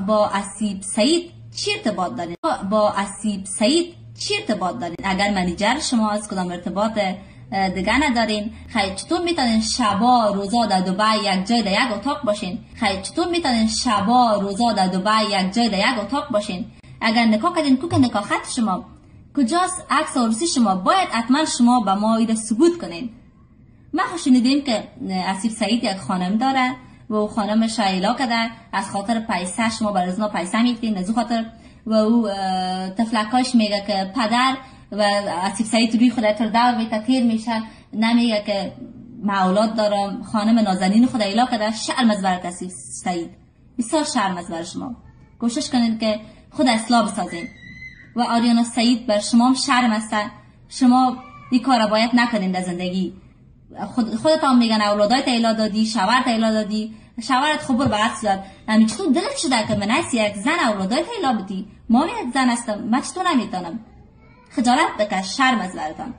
با اسیب سعید چی ارتباط دارین؟ اگر منیجر شما از کدام ارتباط دیگه ندارین، خیلی چطور میتونین شبا روزا در دبی یک جای در یک اتاق باشین؟ اگر نکاح کردین کو که نکاح خط شما کجاست؟ عکس عروسی شما باید حتما شما به ما ایده ثبوت کنین. ما شنیدیم که اسیب سعید یک خانم داره و او خانمش ایلا کرده از خاطر پیسه شما بر ازنا پیسه میگیرین از او خاطر، و او تفلکاش میگه که پدر و اسیب سعید روی خود تر دور میته تیر میشه، نمیگه که من اولاد دارم. خانم نازنین خود ایلا کرده. شرم از برات اسیب سعید، بسیار شرم از بر شما. کوشش کنید که خود اصلاح بسازین. و آریانا سعید بر شما هم شرم است. شما این کار باید نکنین در زندگی. خودتان میگن اولادایت ایلا دادی، شوهرت ایلا دادی، شوهرت خبر به عکس داد. همین چطور دلت شده که من یک زن اولادایت ایلا بدی؟ ما یک زن هستم، من چطور نمیتونم؟ خجالت بکش، شرم از براتان.